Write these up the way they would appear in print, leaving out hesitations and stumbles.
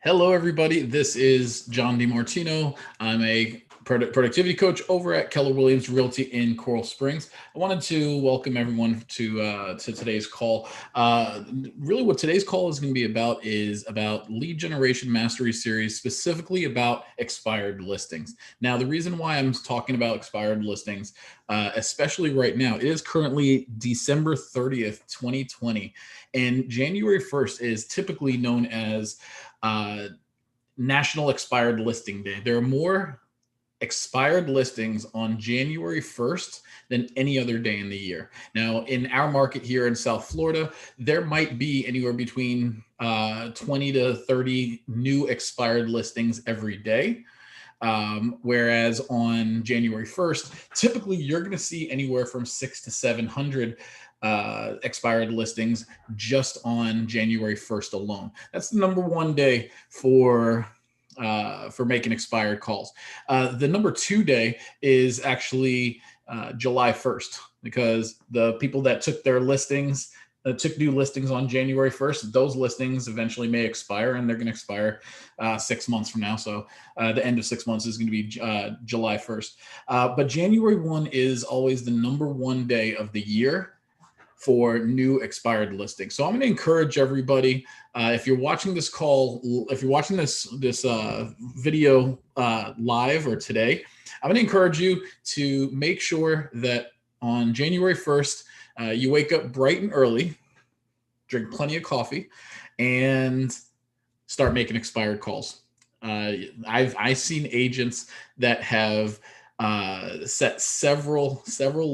Hello, everybody. This is John DiMartino. I'm a productivity coach over at Keller Williams Realty in Coral Springs. I wanted to welcome everyone to today's call. Really, what today's call is going to be about is about lead generation mastery series, specifically about expired listings. Now, the reason why I'm talking about expired listings, especially right now, it is currently December 30th, 2020, and January 1st is typically known as National Expired Listing Day. There are more expired listings on January 1st than any other day in the year. Now, in our market here in South Florida, there might be anywhere between 20 to 30 new expired listings every day. Whereas on January 1st, typically you're going to see anywhere from 600 to 700 expired listings just on January 1st alone. That's the number one day for making expired calls. The number two day is actually July 1st, because the people that took their listings took new listings on January 1st. Those listings eventually may expire, and they're going to expire 6 months from now. So the end of 6 months is going to be July 1st. But January 1 is always the number one day of the year for new expired listings. So I'm going to encourage everybody, if you're watching this call, if you're watching this video live or today, I'm going to encourage you to make sure that on January 1st, you wake up bright and early, drink plenty of coffee, and start making expired calls. I've seen agents that have set several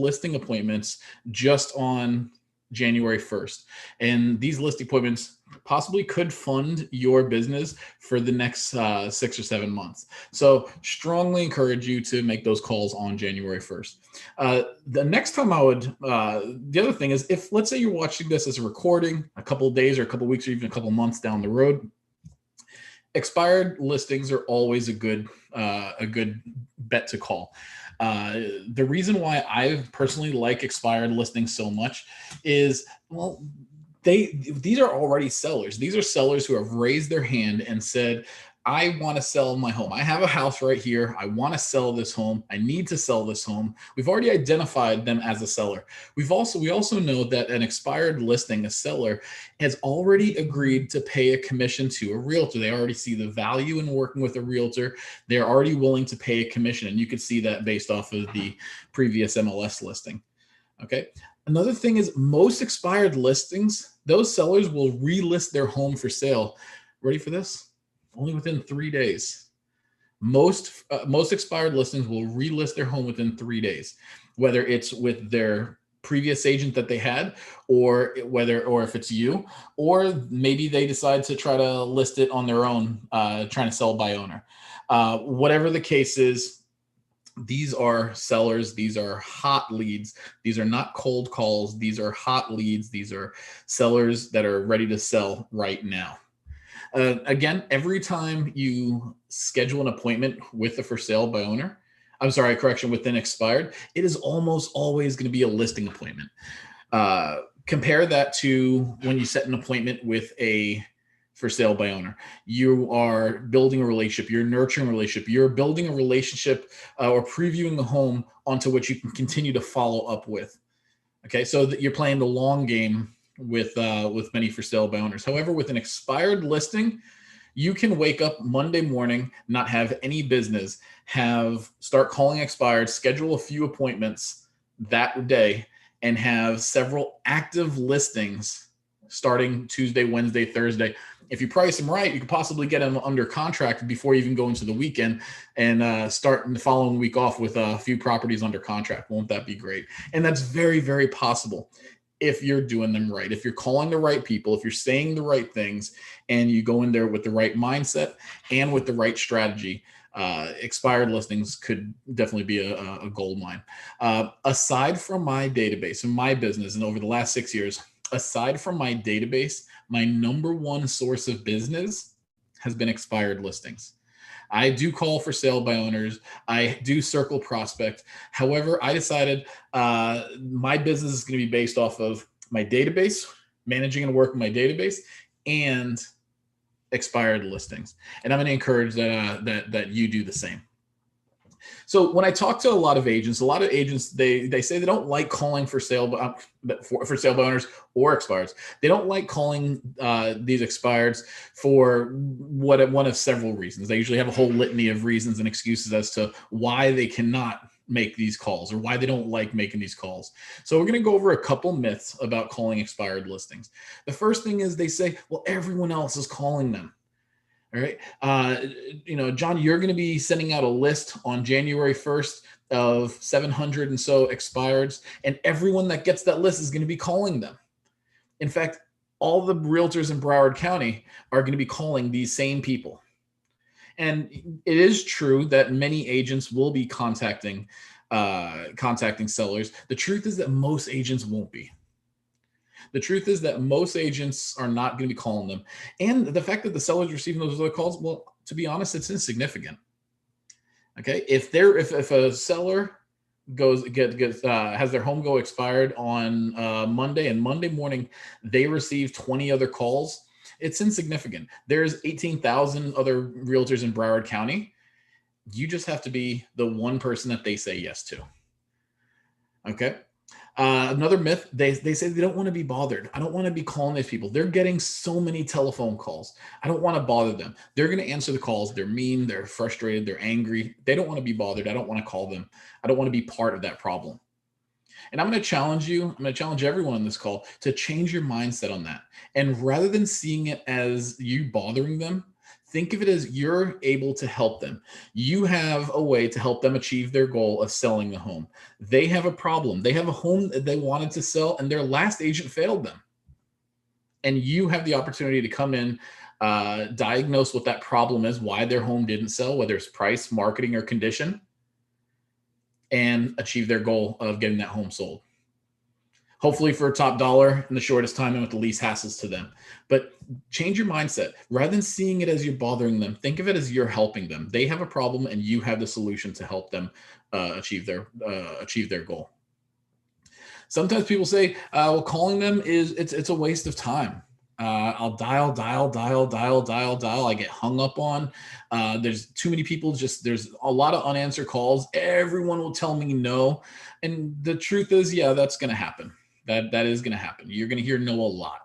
listing appointments just on January 1st. And these listing appointments possibly could fund your business for the next 6 or 7 months. So strongly encourage you to make those calls on January 1st. The next time I would, the other thing is, if let's say you're watching this as a recording a couple of days or a couple of weeks or even a couple of months down the road, expired listings are always a good bet to call. The reason why I personally like expired listings so much is, well, these are already sellers. These are sellers who have raised their hand and said, I want to sell my home. I have a house right here. I want to sell this home. I need to sell this home. We've already identified them as a seller. We also know that an expired listing, a seller has already agreed to pay a commission to a realtor. They already see the value in working with a realtor. They're already willing to pay a commission. And you could see that based off of the previous MLS listing. Okay. Another thing is, most expired listings, those sellers will relist their home for sale. Ready for this? Only within 3 days. Most expired listings will relist their home within 3 days, whether it's with their previous agent that they had, or if it's you, or maybe they decide to try to list it on their own, trying to sell by owner. Whatever the case is, these are sellers. These are hot leads. These are not cold calls. These are hot leads. These are sellers that are ready to sell right now. Again, every time you schedule an appointment with a for sale by owner, with an expired, it is almost always going to be a listing appointment. Compare that to when you set an appointment with a for sale by owner. You are building a relationship, you're nurturing a relationship, you're building a relationship or previewing the home onto which you can continue to follow up with. Okay, so that you're playing the long game with many for sale by owners. However, with an expired listing, you can wake up Monday morning, not have any business, start calling expired, schedule a few appointments that day, and have several active listings starting Tuesday, Wednesday, Thursday. If you price them right, you could possibly get them under contract before you even go into the weekend, and start the following week off with a few properties under contract. Won't that be great? And that's very, very possible if you're doing them right. If you're calling the right people, if you're saying the right things, and you go in there with the right mindset and with the right strategy, expired listings could definitely be a gold mine. Aside from my database and my business, and over the last 6 years, aside from my database, my number one source of business has been expired listings. I do call for sale by owners. I do circle prospect. However, I decided my business is going to be based off of my database, managing and working my database, and expired listings. And I'm going to encourage that you do the same. So when I talk to a lot of agents, they say they don't like calling for sale by owners or expireds. They don't like calling these expireds for one of several reasons. They usually have a whole litany of reasons and excuses as to why they cannot make these calls or why they don't like making these calls. So we're going to go over a couple myths about calling expired listings. The first thing is they say, well, everyone else is calling them. All right. John, you're going to be sending out a list on January 1st of 700 and so expireds, and everyone that gets that list is going to be calling them. In fact, all the realtors in Broward County are going to be calling these same people. And it is true that many agents will be contacting sellers. The truth is that most agents won't be. The truth is that most agents are not going to be calling them. And the fact that the seller's receiving those other calls, well, to be honest, it's insignificant. Okay. If a seller has their home go expired on Monday, and Monday morning they receive 20 other calls, it's insignificant. There's 18,000 other realtors in Broward County. You just have to be the one person that they say yes to. Okay. Another myth, they say they don't want to be bothered. I don't want to be calling these people. They're getting so many telephone calls. I don't want to bother them. They're going to answer the calls. They're mean. They're frustrated. They're angry. They don't want to be bothered. I don't want to call them. I don't want to be part of that problem. And I'm going to challenge you. I'm going to challenge everyone on this call to change your mindset on that. And rather than seeing it as you bothering them, think of it as you're able to help them. You have a way to help them achieve their goal of selling the home. They have a problem. They have a home that they wanted to sell, and their last agent failed them. And you have the opportunity to come in, diagnose what that problem is, why their home didn't sell, whether it's price, marketing, or condition, and achieve their goal of getting that home sold. Hopefully for top dollar in the shortest time and with the least hassles to them. But change your mindset. Rather than seeing it as you're bothering them, think of it as you're helping them. They have a problem and you have the solution to help them achieve their goal. Sometimes people say, well, calling them it's a waste of time. I'll dial. I get hung up on. There's too many people. There's a lot of unanswered calls. Everyone will tell me no. And the truth is, yeah, that's going to happen. That is going to happen. You're going to hear no a lot.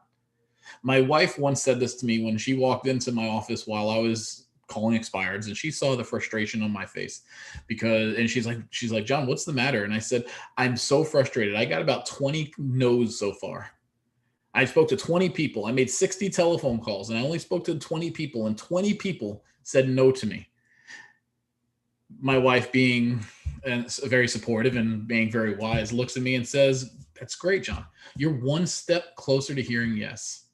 My wife once said this to me when she walked into my office while I was calling expireds, and she saw the frustration on my face and she's like, John, what's the matter? And I said, I'm so frustrated. I got about 20 no's so far. I spoke to 20 people. I made 60 telephone calls and I only spoke to 20 people, and 20 people said no to me. My wife, being very supportive and being very wise, looks at me and says, that's great, John. You're one step closer to hearing yes.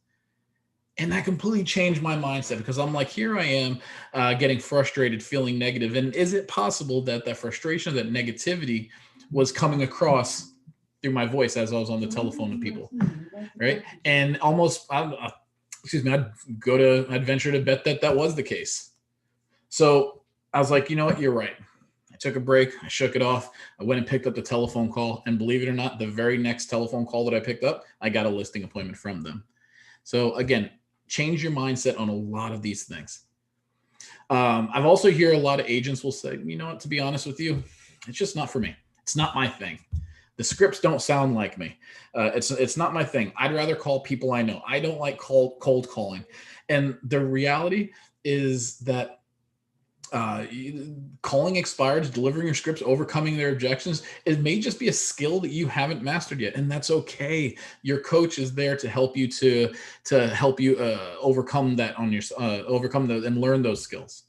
And that completely changed my mindset, because I'm like, here I am getting frustrated, feeling negative. And is it possible that that frustration, that negativity was coming across through my voice as I was on the telephone with people, right? And I'd venture to bet that was the case. So I was like, you know what? You're right. I took a break. I shook it off. I went and picked up the telephone call. And believe it or not, the very next telephone call that I picked up, I got a listing appointment from them. So again, change your mindset on a lot of these things. I've also hear a lot of agents will say, you know what, to be honest with you, it's just not for me. It's not my thing. The scripts don't sound like me. It's not my thing. I'd rather call people I know. I don't like cold calling. And the reality is that calling expireds, delivering your scripts, overcoming their objections, it may just be a skill that you haven't mastered yet, and that's okay. Your coach is there to help you overcome that and learn those skills.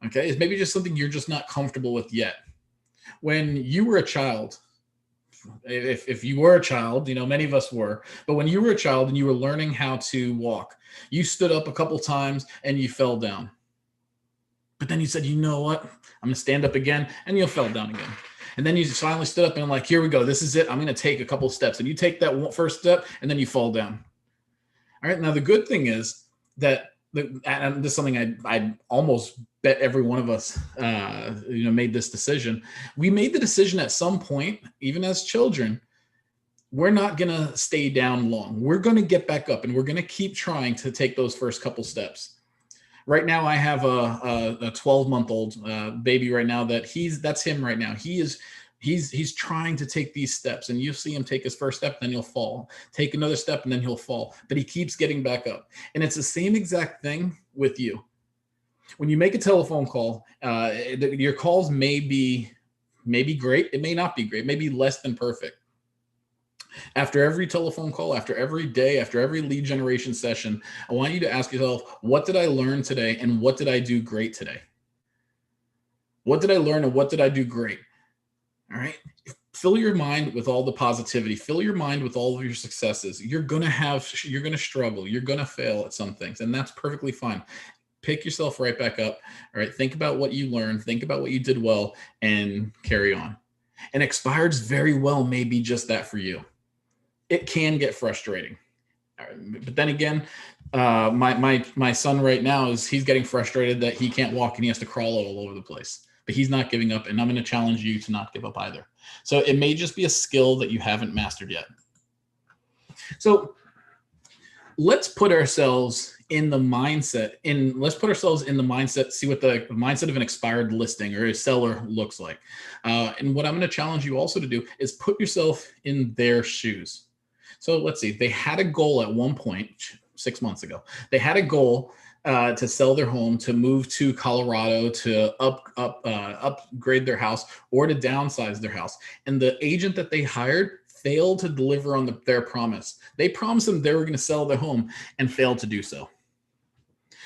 Okay, it's maybe just something you're just not comfortable with yet. When you were a child, if you were a child, many of us were, but when you were a child and you were learning how to walk, you stood up a couple times and you fell down. But then you said, you know what? I'm going to stand up again, and you fell down again. And then you finally stood up and like, here we go. This is it. I'm going to take a couple steps. And you take that first step, and then you fall down. All right. Now, the good thing is that, and this is something I almost bet every one of us, made this decision. We made the decision at some point, even as children, we're not going to stay down long. We're going to get back up and we're going to keep trying to take those first couple steps. Right now, I have a 12-month-old baby right now that's him right now. He's trying to take these steps, and you see him take his first step, then he'll fall, take another step, and then he'll fall, but he keeps getting back up. And it's the same exact thing with you. When you make a telephone call, your calls may be great. It may not be great, maybe less than perfect. After every telephone call, after every day, after every lead generation session, I want you to ask yourself, what did I learn today and what did I do great today? What did I learn and what did I do great? All right. Fill your mind with all the positivity. Fill your mind with all of your successes. You're going to struggle. You're going to fail at some things, and that's perfectly fine. Pick yourself right back up. All right. Think about what you learned. Think about what you did well and carry on. And Expired's very well may be just that for you. It can get frustrating. But then again, my son right now he's getting frustrated that he can't walk and he has to crawl all over the place. But he's not giving up, and I'm going to challenge you to not give up either. So it may just be a skill that you haven't mastered yet. So let's put ourselves in the mindset. See what the mindset of an expired listing or a seller looks like. And what I'm going to challenge you also to do is put yourself in their shoes. So let's see. They had a goal at one point 6 months ago. They had a goal to sell their home, to move to Colorado, to upgrade their house, or to downsize their house. And the agent that they hired failed to deliver on their promise. They promised them they were going to sell their home and failed to do so.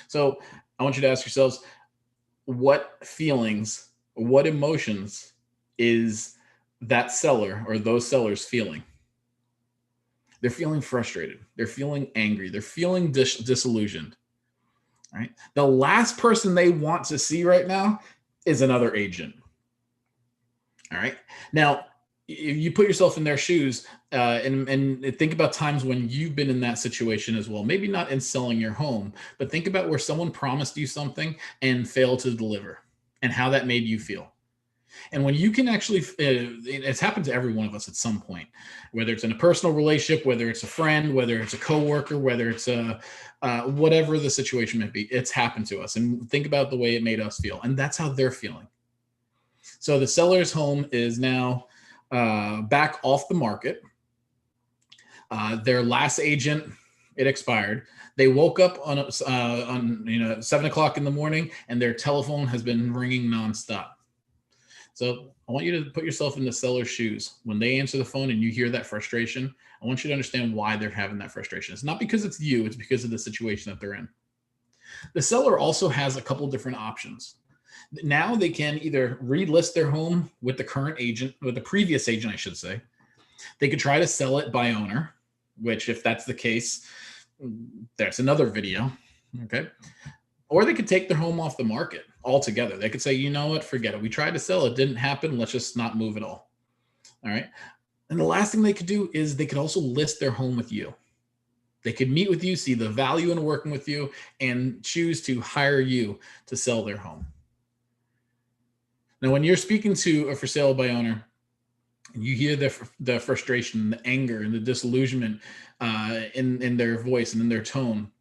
So I want you to ask yourselves, what feelings, what emotions is that seller or those sellers feeling? They're feeling frustrated. They're feeling angry. They're feeling disillusioned. All right. The last person they want to see right now is another agent. All right. Now, if you put yourself in their shoes and think about times when you've been in that situation as well, maybe not in selling your home, but think about where someone promised you something and failed to deliver and how that made you feel. And when you can actually, it's happened to every one of us at some point, whether it's in a personal relationship, whether it's a friend, whether it's a coworker, whether it's whatever the situation may be, it's happened to us. And think about the way it made us feel. And that's how they're feeling. So the seller's home is now back off the market. Their last agent, it expired. They woke up on 7 o'clock in the morning and their telephone has been ringing nonstop. So I want you to put yourself in the seller's shoes. When they answer the phone and you hear that frustration, I want you to understand why they're having that frustration. It's not because it's you, it's because of the situation that they're in. The seller also has a couple different options. Now they can either relist their home with the current agent, with the previous agent, I should say. They could try to sell it by owner, which if that's the case, that's another video, okay? Or they could take their home off the market altogether. They could say, you know what, forget it. We tried to sell, it didn't happen. Let's just not move at all. All right. And the last thing they could do is they could also list their home with you. They could meet with you, see the value in working with you, and choose to hire you to sell their home. Now, when you're speaking to a for sale by owner, and you hear the frustration, the anger, and the disillusionment in their voice and in their tone,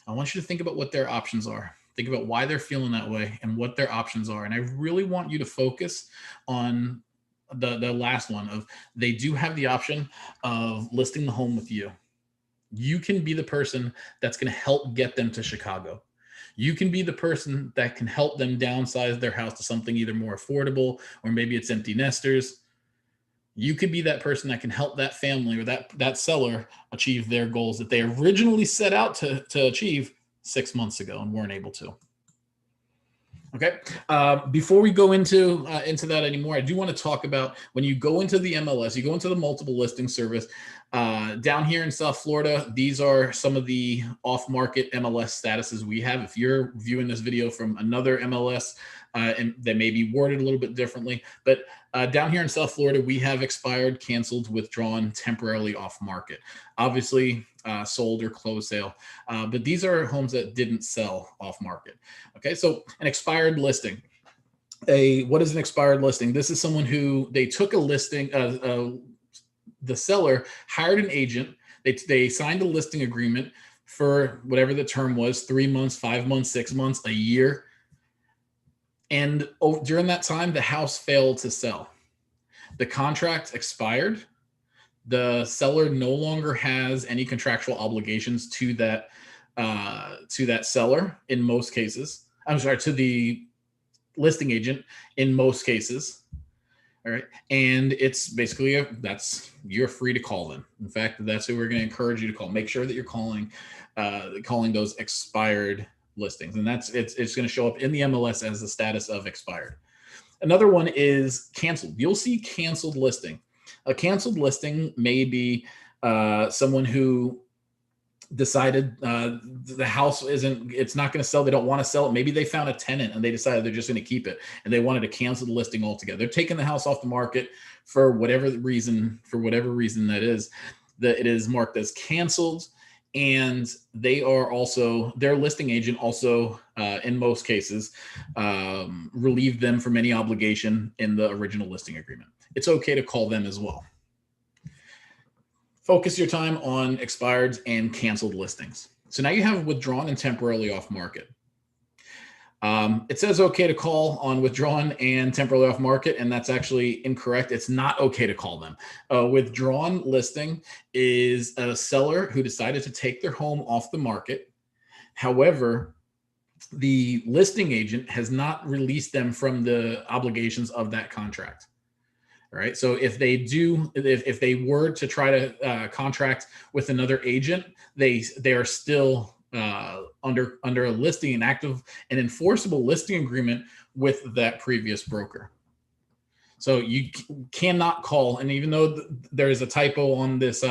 I want you to think about what their options are. Think about why they're feeling that way and what their options are. And I really want you to focus on the last one of they do have the option of listing the home with you. You can be the person that's going to help get them to Chicago. You can be the person that can help them downsize their house to something either more affordable or maybe it's empty nesters. You could be that person that can help that family or that seller achieve their goals that they originally set out to achieve 6 months ago and weren't able to. Okay. Before we go into that anymore, I do want to talk about when you go into the MLS, you go into the multiple listing service down here in South Florida. These are some of the off-market MLS statuses we have. If you're viewing this video from another MLS, and they may be worded a little bit differently, but down here in South Florida, we have expired, canceled, withdrawn, temporarily off market. Obviously, sold or closed sale, but these are homes that didn't sell off market. Okay, so an expired listing. What is an expired listing? This is someone who they took a listing, the seller hired an agent. They signed a listing agreement for whatever the term was, 3 months, 5 months, 6 months, a year. And during that time, the house failed to sell. The contract expired. The seller no longer has any contractual obligations to that seller in most cases. I'm sorry, to the listing agent in most cases. All right. And it's basically you're free to call them. In fact, that's who we're going to encourage you to call. Make sure that you're calling those expired listings. And it's going to show up in the MLS as the status of expired. Another one is canceled. You'll see canceled listing. A canceled listing may be someone who decided the house it's not going to sell. They don't want to sell it. Maybe they found a tenant and they decided they're just going to keep it and they wanted to cancel the listing altogether. They're taking the house off the market for whatever reason that is, that it is marked as canceled. And their listing agent also, in most cases, relieved them from any obligation in the original listing agreement. It's okay to call them as well. Focus your time on expired and canceled listings. So now you have withdrawn and temporarily off market. It says okay to call on withdrawn and temporarily off market, and that's actually incorrect. It's not okay to call them. A withdrawn listing is a seller who decided to take their home off the market. However, the listing agent has not released them from the obligations of that contract. All right. So if they were to try to contract with another agent, they are still under a listing, an enforceable listing agreement with that previous broker. So you cannot call. And even though there is a typo on this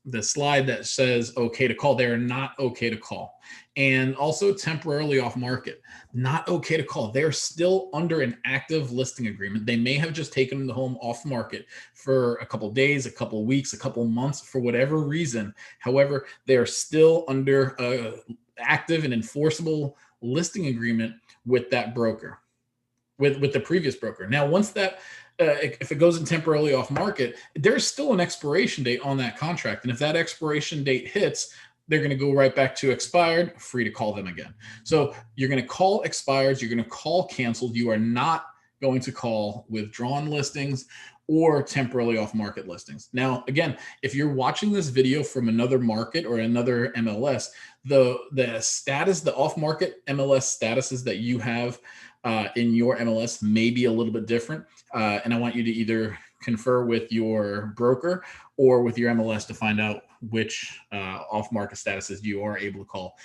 this slide that says okay to call, they are not okay to call. And also temporarily off market, not okay to call. They're still under an active listing agreement. They may have just taken the home off market for a couple of days, a couple of weeks, a couple of months, for whatever reason. However, they are still under an active and enforceable listing agreement with that broker, with the previous broker. Now, once that if it goes in temporarily off market, there's still an expiration date on that contract. And if that expiration date hits, they're going to go right back to expired, free to call them again. So you're going to call expires, you're going to call canceled. You are not going to call withdrawn listings or temporarily off market listings. Now, again, if you're watching this video from another market or another MLS, the status, the off market MLS statuses that you have in your MLS may be a little bit different. And I want you to either confer with your broker or with your MLS to find out which off-market statuses you are able to call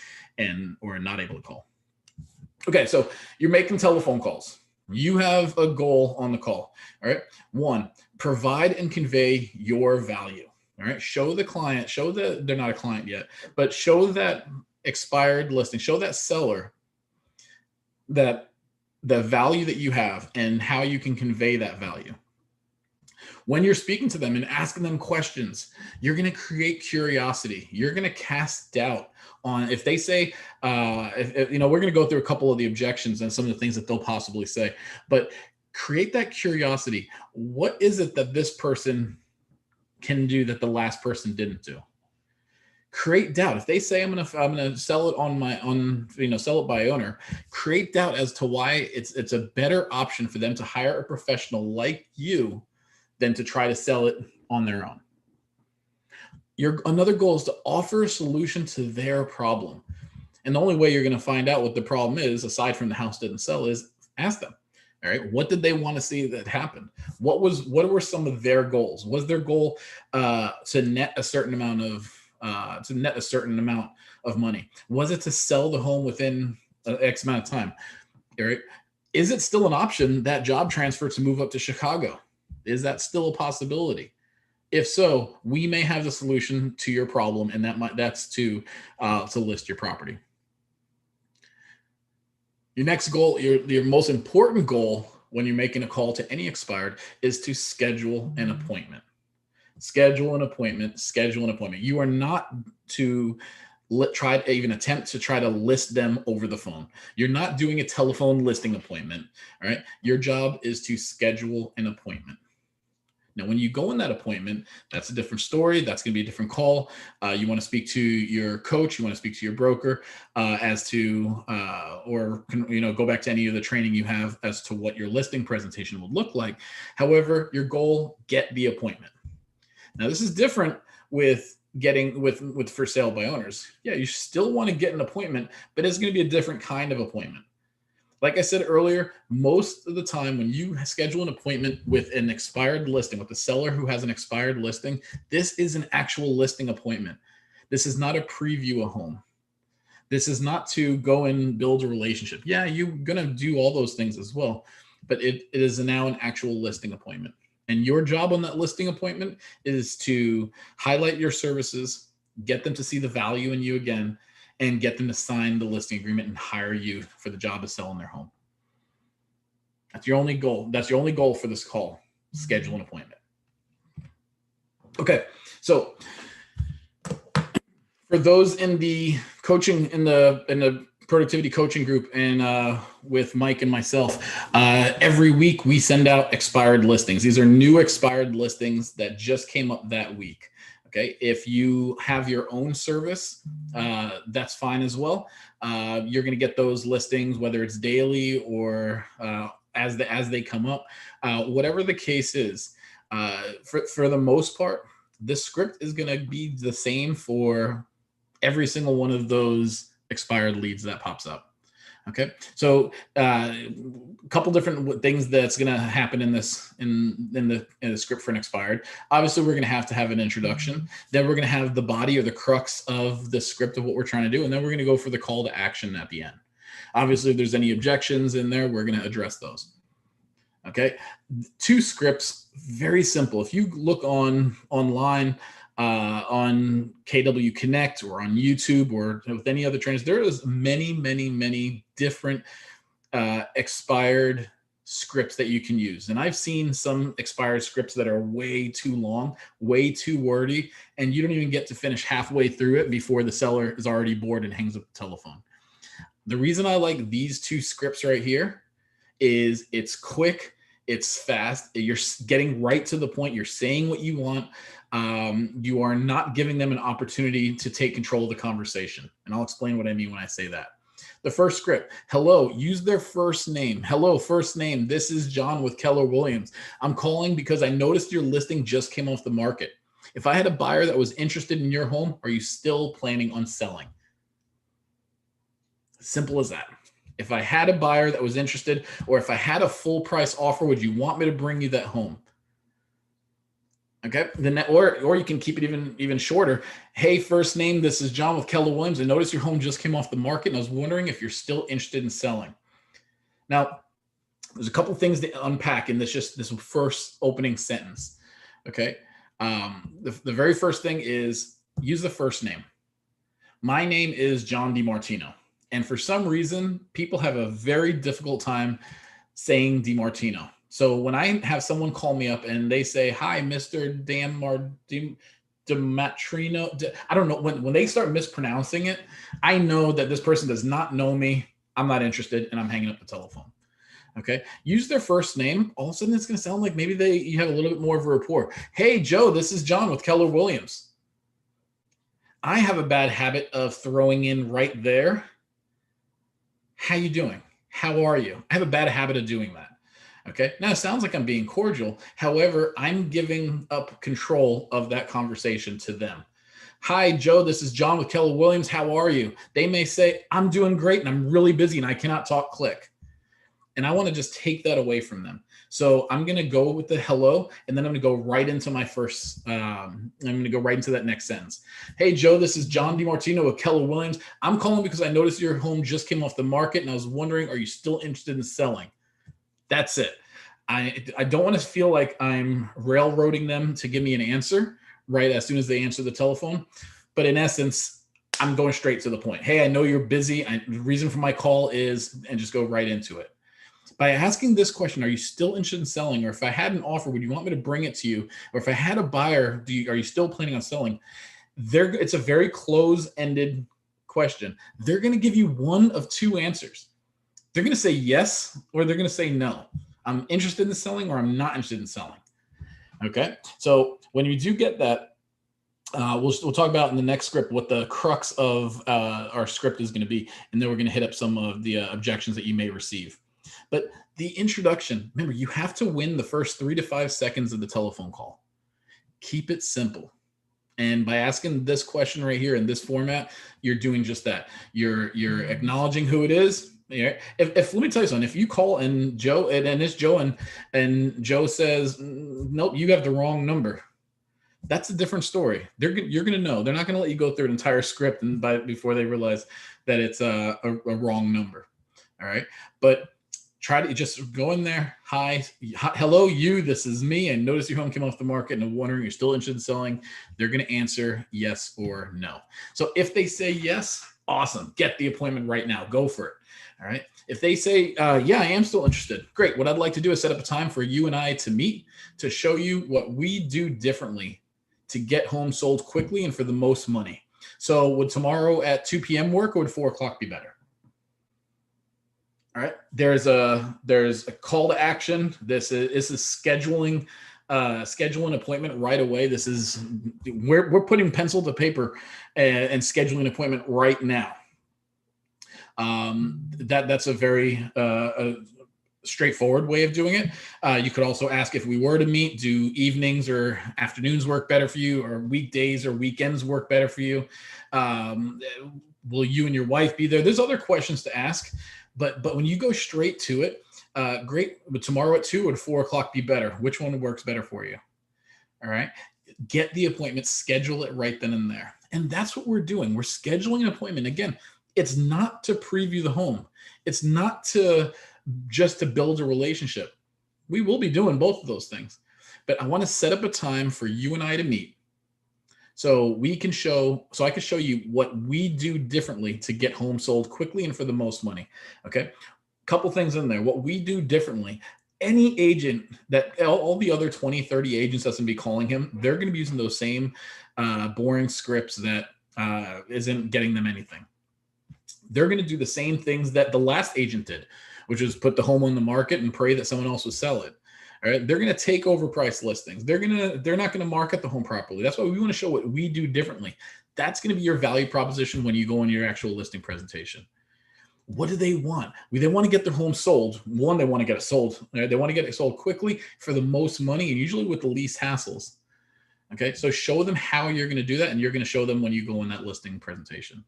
or not able to call. Okay, so you're making telephone calls. You have a goal on the call. All right. 1, provide and convey your value. All right. Show the client, show that they're not a client yet, but show that expired listing, show that seller that the value that you have and how you can convey that value. When you're speaking to them and asking them questions, you're going to create curiosity. You're going to cast doubt on if they say, we're going to go through a couple of the objections and some of the things that they'll possibly say, but create that curiosity. What is it that this person can do that the last person didn't do? Create doubt. If they say I'm gonna sell it sell it by owner, create doubt as to why it's a better option for them to hire a professional like you than to try to sell it on their own. Another goal is to offer a solution to their problem. And the only way you're going to find out what the problem is, aside from the house didn't sell, is ask them. All right. What did they want to see that happened? What were some of their goals? Was their goal to net a certain amount of money? Was it to sell the home within X amount of time? All right. Is it still an option, that job transfer, to move up to Chicago? Is that still a possibility? If so, we may have the solution to your problem, and that's to list your property. Your next goal, your most important goal when you're making a call to any expired, is to schedule an appointment. Schedule an appointment. You are not to attempt to try to list them over the phone. You're not doing a telephone listing appointment. All right. Your job is to schedule an appointment. Now, when you go in that appointment, that's a different story. That's going to be a different call. You want to speak to your coach. You want to speak to your broker as to, or go back to any of the training you have as to what your listing presentation would look like. However, your goal, get the appointment. Now, this is different with getting with for sale by owners. Yeah, you still want to get an appointment, but it's going to be a different kind of appointment. Like I said earlier, most of the time when you schedule an appointment with an expired listing, with the seller who has an expired listing, this is an actual listing appointment. This is not a preview a home. This is not to go and build a relationship. Yeah, you're going to do all those things as well, but it is now an actual listing appointment. And your job on that listing appointment is to highlight your services, get them to see the value in you again, and get them to sign the listing agreement and hire you for the job of selling their home. That's your only goal. That's your only goal for this call. Schedule an appointment. Okay, so for those in the coaching, in the productivity coaching group and with Mike and myself, every week we send out expired listings. These are new expired listings that just came up that week. Okay, if you have your own service, that's fine as well. You're going to get those listings, whether it's daily or as they come up. Whatever the case is, for the most part, this script is going to be the same for every single one of those expired leads that pops up. Okay, so a couple different things that's going to happen in this in the script for an expired. Obviously, we're going to have an introduction. Then we're going to have the body or the crux of the script of what we're trying to do, and then we're going to go for the call to action at the end. Obviously, if there's any objections in there, we're going to address those. Okay, 2 scripts, very simple. If you look online. On KW Connect or on YouTube or with any other trainers, there is many different expired scripts that you can use. And I've seen some expired scripts that are way too long, way too wordy, and you don't even get to finish halfway through it before the seller is already bored and hangs up the telephone. The reason I like these 2 scripts right here is it's quick, it's fast, you're getting right to the point, you're saying what you want. You are not giving them an opportunity to take control of the conversation. And I'll explain what I mean when I say that. The first script, hello, use their first name. Hello, first name. This is John with Keller Williams. I'm calling because I noticed your listing just came off the market. If I had a buyer that was interested in your home, are you still planning on selling? Simple as that. If I had a buyer that was interested, or if I had a full price offer, would you want me to bring you that home? Okay, or you can keep it even shorter. Hey, first name, this is John with Keller Williams. I noticed your home just came off the market, and I was wondering if you're still interested in selling. Now, there's a couple things to unpack in this first opening sentence. Okay, the very first thing is use the first name. My name is John.dimartino, and for some reason, people have a very difficult time saying DiMartino. So when I have someone call me up and they say, hi, Mr. DiMartino, I don't know, when they start mispronouncing it, I know that this person does not know me. I'm not interested, and I'm hanging up the telephone. Okay. Use their first name. All of a sudden it's going to sound like maybe you have a little bit more of a rapport. Hey, Joe, this is John with Keller Williams. I have a bad habit of throwing in right there. How you doing? How are you? I have a bad habit of doing that. Okay. Now it sounds like I'm being cordial. However, I'm giving up control of that conversation to them. Hi, Joe, this is John with Keller Williams. How are you? They may say, I'm doing great and I'm really busy and I cannot talk, click. And I want to just take that away from them. So I'm going to go with the hello, and then I'm going to go right into my first, I'm going to go right into that next sentence. Hey, Joe, this is John DiMartino with Keller Williams. I'm calling because I noticed your home just came off the market and I was wondering, are you still interested in selling? That's it. I don't want to feel like I'm railroading them to give me an answer right as soon as they answer the telephone. But in essence, I'm going straight to the point. Hey, I know you're busy. The reason for my call is, and just go right into it. By asking this question, are you still interested in selling? Or if I had an offer, would you want me to bring it to you? Or if I had a buyer, are you still planning on selling? It's a very close-ended question. They're going to give you one of 2 answers. They're going to say yes, or they're going to say no. I'm interested in selling, or I'm not interested in selling. Okay. So when you do get that, we'll talk about in the next script what the crux of our script is going to be, and then we're going to hit up some of the objections that you may receive. But the introduction, remember, you have to win the first 3 to 5 seconds of the telephone call. Keep it simple. And by asking this question right here in this format, you're doing just that. You're acknowledging who it is. Yeah. If let me tell you something, if you call and Joe and it's Joe and Joe says, nope, you have the wrong number. That's a different story. You're going to know. They're not going to let you go through an entire script before they realize that it's a wrong number. All right. But try to just go in there. Hi, hello, you. This is me. I noticed your home came off the market and I'm wondering you're still interested in selling. They're going to answer yes or no. So if they say yes, awesome. Get the appointment right now. Go for it. All right. If they say, yeah, I am still interested. Great. What I'd like to do is set up a time for you and I to meet to show you what we do differently to get homes sold quickly and for the most money. So would tomorrow at 2 p.m. work, or would 4 o'clock be better? All right. There's a call to action. This is scheduling an appointment right away. This is we're putting pencil to paper and scheduling an appointment right now. That's a very straightforward way of doing it. You could also ask, if we were to meet, do evenings or afternoons work better for you, or weekdays or weekends work better for you? Will you and your wife be there? There's other questions to ask, but when you go straight to it, great. But tomorrow at 2 or 4 o'clock be better? Which one works better for you? All right. Get the appointment, schedule it right then and there. And that's what we're doing. We're scheduling an appointment. Again, it's not to preview the home. It's not just to build a relationship. We will be doing both of those things, but I want to set up a time for you and I to meet so I can show you what we do differently to get homes sold quickly and for the most money. Okay. Couple things in there. What we do differently, any agent that all the other 20, 30 agents that's going to be calling him, they're going to be using those same boring scripts that isn't getting them anything. They're going to do the same things that the last agent did, which is put the home on the market and pray that someone else will sell it. All right. They're going to take overpriced listings. They're not going to market the home properly. That's why we want to show what we do differently. That's going to be your value proposition when you go on your actual listing presentation. What do they want? They want to get their home sold. One, they want to get it sold. Right? They want to get it sold quickly for the most money and usually with the least hassles. Okay. So show them how you're going to do that. And you're going to show them when you go in that listing presentation.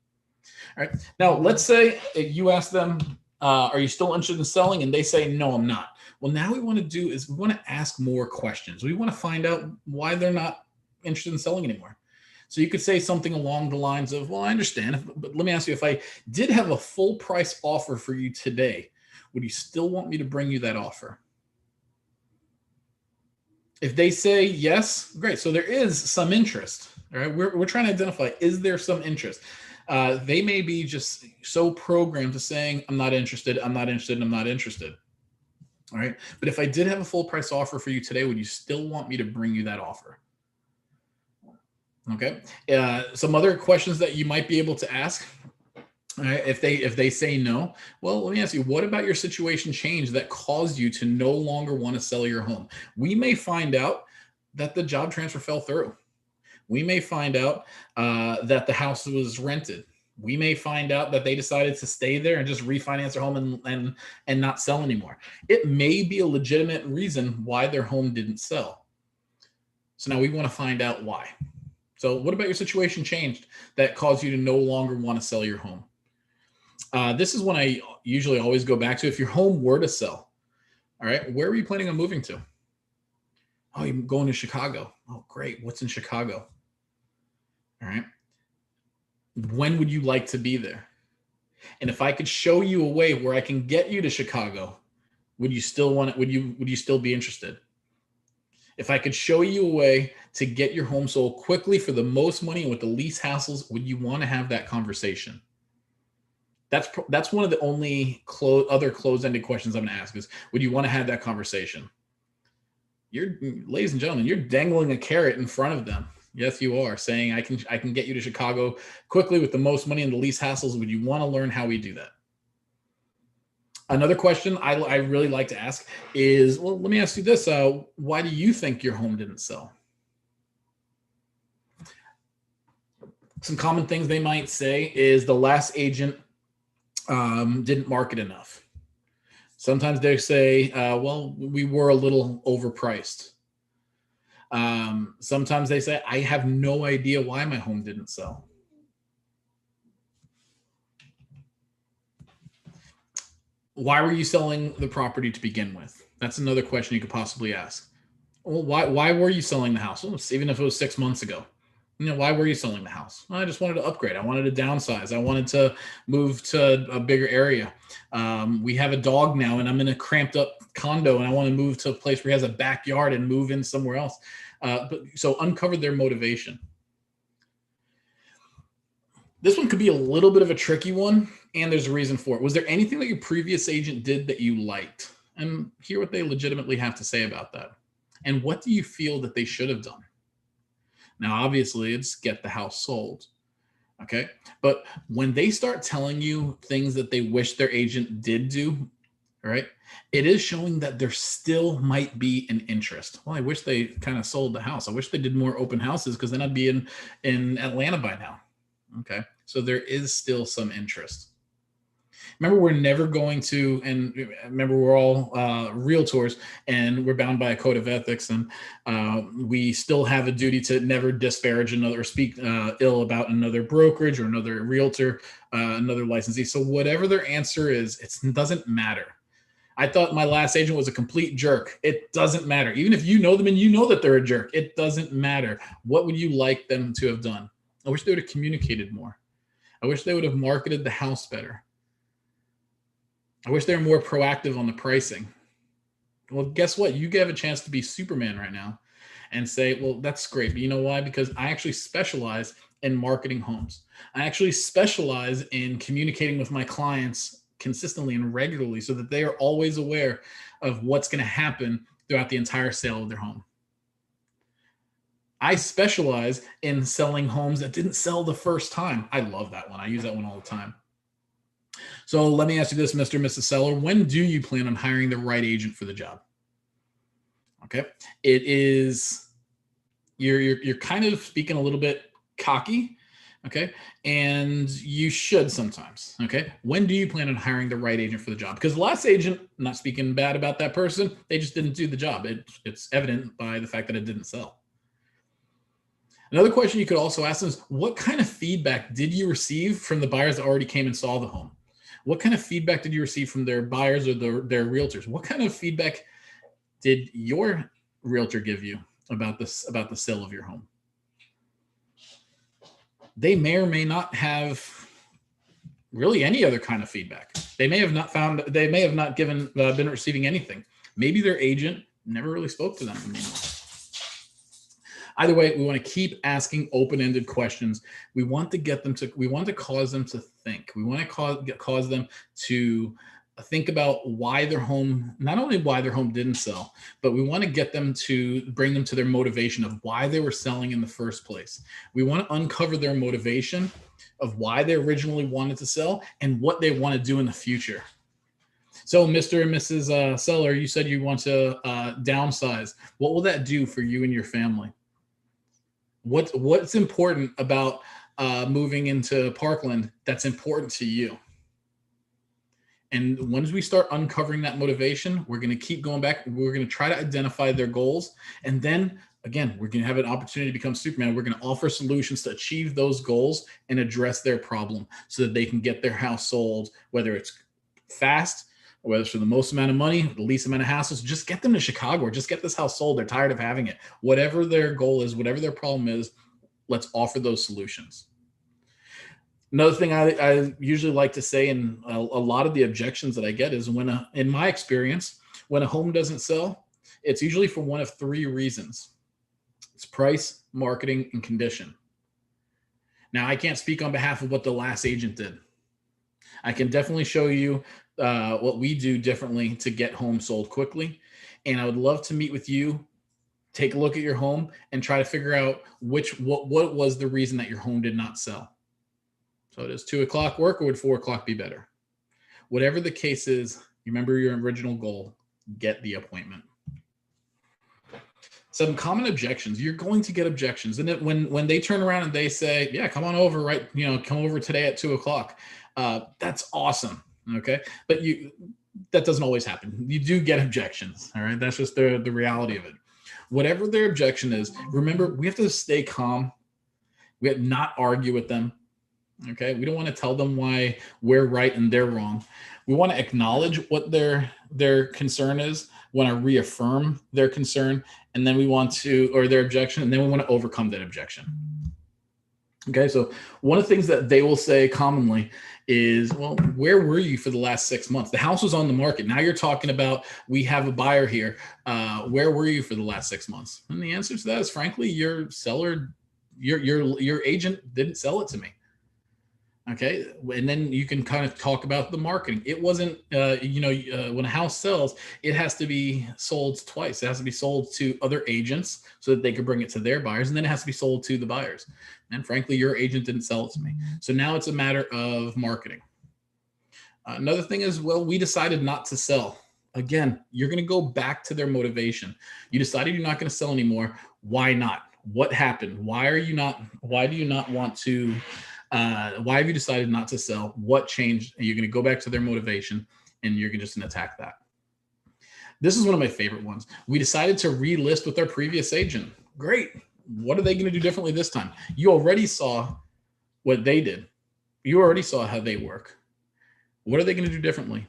All right. Now, let's say you ask them, are you still interested in selling? And they say, no, I'm not. Well, now what we want to do is we want to ask more questions. We want to find out why they're not interested in selling anymore. So you could say something along the lines of, well, I understand, but let me ask you, if I did have a full price offer for you today, would you still want me to bring you that offer? If they say yes, great. So there is some interest. All right. We're trying to identify, is there some interest? They may be just so programmed to saying, I'm not interested, I'm not interested, I'm not interested. All right. But if I did have a full price offer for you today, would you still want me to bring you that offer? Okay. Some other questions that you might be able to ask. All right, if they say no, well, let me ask you, what about your situation changed that caused you to no longer want to sell your home? We may find out that the job transfer fell through. We may find out that the house was rented. We may find out that they decided to stay there and just refinance their home and not sell anymore. It may be a legitimate reason why their home didn't sell. So now we want to find out why. So what about your situation changed that caused you to no longer want to sell your home? This is one I usually always go back to. If your home were to sell, all right, where are you planning on moving to? Oh, you're going to Chicago. Oh, great. What's in Chicago? All right. When would you like to be there? And if I could show you a way where I can get you to Chicago, would you still want it? Would you still be interested? If I could show you a way to get your home sold quickly for the most money and with the least hassles, would you want to have that conversation? That's one of the only other closed-ended questions I'm going to ask is, would you want to have that conversation? Ladies and gentlemen, you're dangling a carrot in front of them. Yes, you are saying, I can get you to Chicago quickly with the most money and the least hassles. Would you want to learn how we do that? Another question I really like to ask is, well, let me ask you this. Why do you think your home didn't sell? Some common things they might say is the last agent didn't market enough. Sometimes they say, well, we were a little overpriced. Sometimes they say, I have no idea why my home didn't sell. Why were you selling the property to begin with? That's another question you could possibly ask. Well, why were you selling the house? Well, even if it was 6 months ago. Why were you selling the house? Well, I just wanted to upgrade. I wanted to downsize. I wanted to move to a bigger area. We have a dog now, and I'm in a cramped up condo, and I want to move to a place where he has a backyard and move in somewhere else. So uncover their motivation. This one could be a little bit of a tricky one, and there's a reason for it. Was there anything that your previous agent did that you liked? And hear what they legitimately have to say about that. And what do you feel that they should have done? Now, obviously, it's get the house sold. Okay. But when they start telling you things that they wish their agent did do, right, it is showing that there still might be an interest. Well, I wish they kind of sold the house. I wish they did more open houses, because then I'd be in Atlanta by now. Okay. So there is still some interest. Remember, we're never going to, and remember, we're all realtors, and we're bound by a code of ethics, and we still have a duty to never disparage another or speak ill about another brokerage or another realtor, another licensee. So whatever their answer is, it doesn't matter. I thought my last agent was a complete jerk. It doesn't matter. Even if you know them and you know that they're a jerk, it doesn't matter. What would you like them to have done? I wish they would have communicated more. I wish they would have marketed the house better. I wish they were more proactive on the pricing. Well, guess what? You have a chance to be Superman right now and say, well, that's great. But you know why? Because I actually specialize in marketing homes. I actually specialize in communicating with my clients consistently and regularly so that they are always aware of what's going to happen throughout the entire sale of their home. I specialize in selling homes that didn't sell the first time. I love that one. I use that one all the time. So let me ask you this, Mr. and Mrs. Seller, when do you plan on hiring the right agent for the job? Okay. It is, you're kind of speaking a little bit cocky. Okay. And you should sometimes. Okay. When do you plan on hiring the right agent for the job? Because the last agent, I'm not speaking bad about that person, they just didn't do the job. It's evident by the fact that it didn't sell. Another question you could also ask them is, what kind of feedback did you receive from the buyers that already came and saw the home? What kind of feedback did you receive from their buyers or their realtors? What kind of feedback did your realtor give you about the sale of your home? They may or may not have really any other kind of feedback. They may have not been receiving anything. Maybe their agent never really spoke to them anymore. Either way, we want to keep asking open-ended questions. We want to cause them to think. We want to cause them to think about why their home, not only why their home didn't sell, but we want to get them to bring them to their motivation of why they were selling in the first place. We want to uncover their motivation of why they originally wanted to sell and what they want to do in the future. So, Mr. and Mrs. Seller, you said you want to downsize. What will that do for you and your family? What's important about moving into Parkland that's important to you? And once we start uncovering that motivation, we're going to keep going back. We're going to try to identify their goals. And then, again, we're going to have an opportunity to become Superman. We're going to offer solutions to achieve those goals and address their problem so that they can get their house sold, whether it's fast, or whether it's for the most amount of money, the least amount of hassles. Just get them to Chicago or just get this house sold. They're tired of having it. Whatever their goal is, whatever their problem is, let's offer those solutions. Another thing I usually like to say, and a lot of the objections that I get is in my experience, when a home doesn't sell, it's usually for one of three reasons. It's price, marketing, and condition. Now, I can't speak on behalf of what the last agent did. I can definitely show you what we do differently to get homes sold quickly. And I would love to meet with you, take a look at your home, and try to figure out what was the reason that your home did not sell. So does 2 o'clock work, or would 4 o'clock be better? Whatever the case is, You remember your original goal, get the appointment. Some common objections. You're going to get objections. And when they turn around and they say, yeah, come on over, right? Come over today at 2:00. That's awesome. Okay. But that doesn't always happen. You do get objections. All right. That's just the reality of it. Whatever their objection is, remember, we have to stay calm. We have to not argue with them. Okay. We don't want to tell them why we're right and they're wrong. We want to acknowledge what their concern is, want to reaffirm their concern, and then or their objection, and then we want to overcome that objection. Okay, so one of the things that they will say commonly is, well, where were you for the last 6 months? The house was on the market. Now you're talking about, we have a buyer here. Where were you for the last 6 months? And the answer to that is, frankly, your seller, your agent didn't sell it to me. Okay. And then you can kind of talk about the marketing. It wasn't, when a house sells, it has to be sold twice. It has to be sold to other agents so that they could bring it to their buyers. And then it has to be sold to the buyers. And frankly, your agent didn't sell it to me. So now it's a matter of marketing. Another thing is, well, we decided not to sell. Again, you're going to go back to their motivation. You decided you're not going to sell anymore. Why not? What happened? Why do you not want to? Why have you decided not to sell? What changed? And you're going to go back to their motivation, and you're just going to attack that. This is one of my favorite ones. We decided to relist with our previous agent. Great. What are they going to do differently this time? You already saw what they did. You already saw how they work. What are they going to do differently?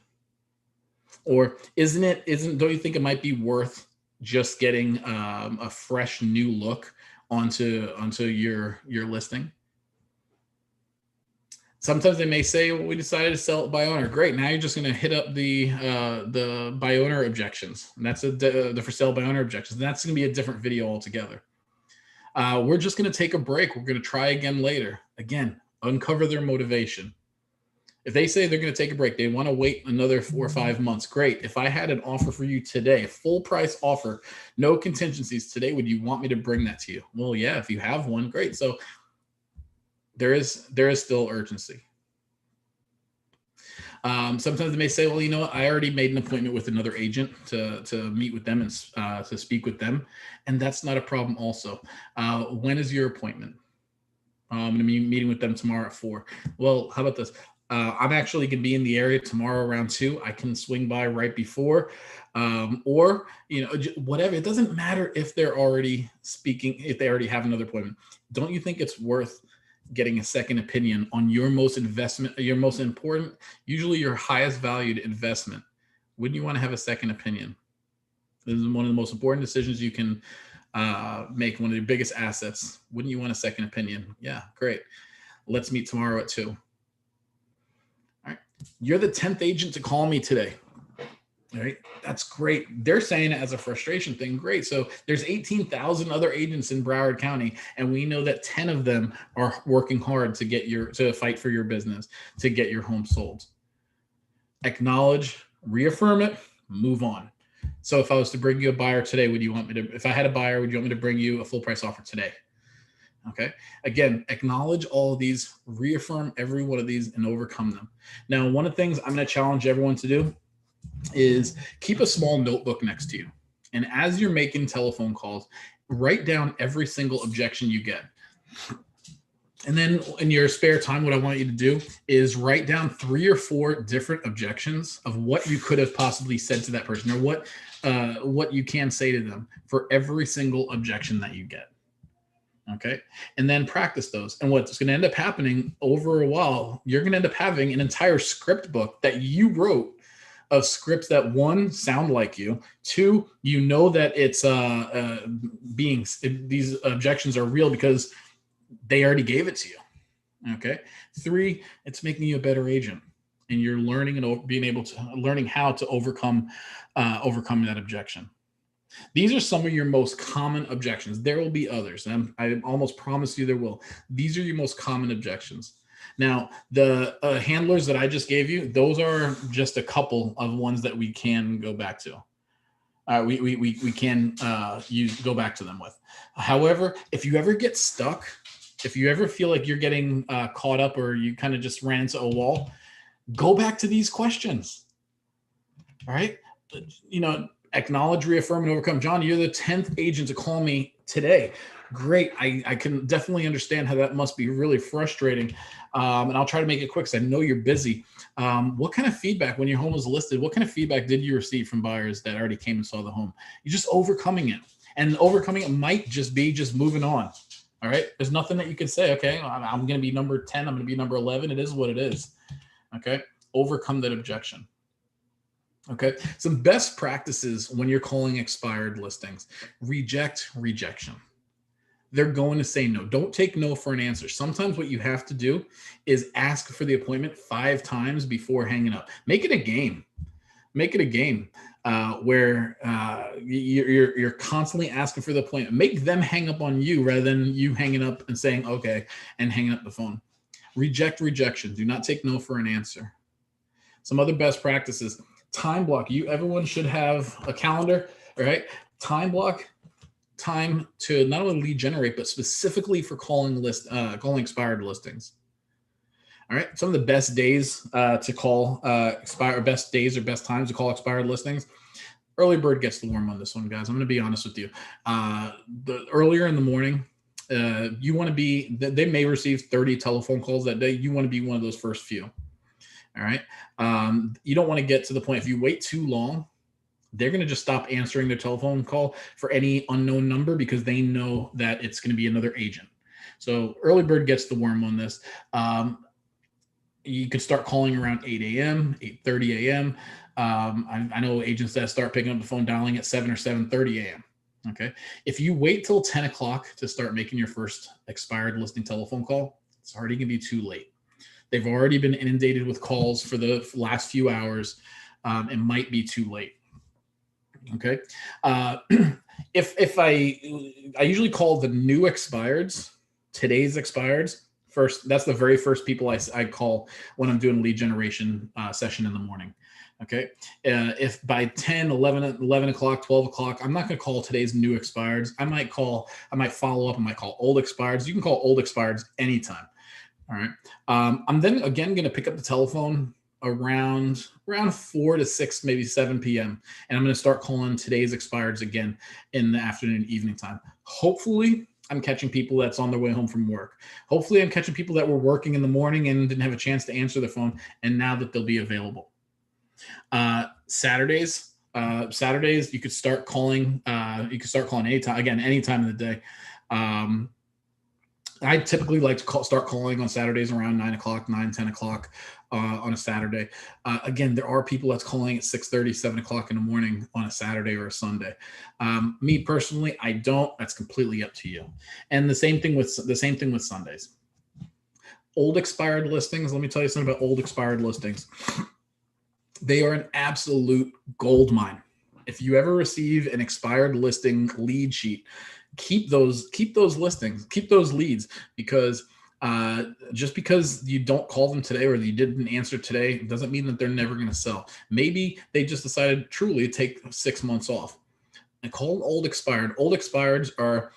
Or don't you think it might be worth just getting a fresh new look onto your listing? Sometimes they may say, well, we decided to sell it by owner. Great. Now you're just going to hit up the by owner objections. And that's the for sale by owner objections. And that's going to be a different video altogether. We're just going to take a break. We're going to try again later. Again, uncover their motivation. If they say they're going to take a break, they want to wait another 4 or 5 months. Great. If I had an offer for you today, a full price offer, no contingencies today, would you want me to bring that to you? Well, yeah, if you have one, great. So there is still urgency. Sometimes they may say, well, you know what? I already made an appointment with another agent to meet with them and to speak with them. And that's not a problem also. When is your appointment? I'm going to be meeting with them tomorrow at 4. Well, how about this? I'm actually going to be in the area tomorrow around 2. I can swing by right before, or, whatever. It doesn't matter if they're already speaking, if they already have another appointment. Don't you think it's worth getting a second opinion on your most important, usually your highest valued investment? Wouldn't you want to have a second opinion? This is one of the most important decisions you can make, one of your biggest assets. Wouldn't you want a second opinion? Yeah, great. Let's meet tomorrow at 2. All right. You're the 10th agent to call me today. All right. That's great. They're saying it as a frustration thing. Great. So there's 18,000 other agents in Broward County, and we know that 10 of them are working hard to fight for your business, to get your home sold. Acknowledge, reaffirm it, move on. So if I was to bring you a buyer today, if I had a buyer, would you want me to bring you a full price offer today? Okay. Again, acknowledge all of these, reaffirm every one of these, and overcome them. Now, one of the things I'm going to challenge everyone to do is keep a small notebook next to you. And as you're making telephone calls, write down every single objection you get. And then in your spare time, what I want you to do is write down 3 or 4 different objections of what you could have possibly said to that person, or what you can say to them for every single objection that you get. Okay. And then practice those. And what's going to end up happening over a while, you're going to end up having an entire script book that you wrote of scripts that, 1, sound like you, 2, that it's these objections are real because they already gave it to you. Okay. 3, it's making you a better agent, and you're learning and learning how to overcome that objection. These are some of your most common objections. There will be others. And I almost promise you there will. These are your most common objections. Now, the handlers that I just gave you, those are just a couple of ones that we can go back to. We can go back to them with. However, if you ever get stuck, if you ever feel like you're getting caught up, or you kind of just ran into a wall, go back to these questions. All right. Acknowledge, reaffirm, and overcome. John, you're the 10th agent to call me today. Great. I can definitely understand how that must be really frustrating. And I'll try to make it quick because I know you're busy. What kind of feedback, when your home was listed, what kind of feedback did you receive from buyers that already came and saw the home? You're just overcoming it. And overcoming it might just be just moving on. All right. There's nothing that you can say, okay, I'm going to be number 10. I'm going to be number 11. It is what it is. Okay. Overcome that objection. Okay. Some best practices when you're calling expired listings: reject rejection. They're going to say no. Don't take no for an answer. Sometimes what you have to do is ask for the appointment 5 times before hanging up. Make it a game. Make it a game where you're constantly asking for the appointment. Make them hang up on you rather than you hanging up and saying okay and hanging up the phone. Reject rejection. Do not take no for an answer. Some other best practices: time block. Everyone should have a calendar, right? Time block time to not only lead generate, but specifically for calling expired listings. All right. Some of the best days to call best days or best times to call expired listings. Early bird gets the worm on this one, guys. I'm going to be honest with you. The earlier in the morning, you want to be, they may receive 30 telephone calls that day. You want to be one of those first few. All right. You don't want to get to the point, if you wait too long, they're going to just stop answering their telephone call for any unknown number because they know that it's going to be another agent. So early bird gets the worm on this. You could start calling around 8 a.m., 8:30 a.m. I know agents that start picking up the phone dialing at 7 or 7:30 a.m. Okay. If you wait till 10 o'clock to start making your first expired listing telephone call, it's already going to be too late. They've already been inundated with calls for the last few hours. It might be too late. Okay. If I usually call the new expireds, today's expireds first. That's the very first people I call when I'm doing a lead generation session in the morning. Okay. If by 10, 11 o'clock, 12 o'clock, I'm not going to call today's new expireds. I might follow up. I might call old expireds. You can call old expireds anytime. All right. I'm then again going to pick up the telephone around 4 to 6, maybe 7 p.m. And I'm going to start calling today's expireds again in the afternoon, evening time. Hopefully I'm catching people that's on their way home from work. Hopefully I'm catching people that were working in the morning and didn't have a chance to answer their phone, and now that they'll be available. Saturdays, you could start calling. You could start calling anytime. Again, any time of the day. I typically like to start calling on Saturdays around 9 o'clock, 9, 10 o'clock on a Saturday. Again, there are people that's calling at 6:30, 7 o'clock in the morning on a Saturday or a Sunday. Me personally, I don't. That's completely up to you. And the same thing with Sundays. Old expired listings. Let me tell you something about old expired listings. They are an absolute gold mine. If you ever receive an expired listing lead sheet, keep those listings, keep those leads, because just because you don't call them today or you didn't answer today doesn't mean that they're never going to sell. Maybe they just decided truly to take 6 months off. And call old expired. Old expireds are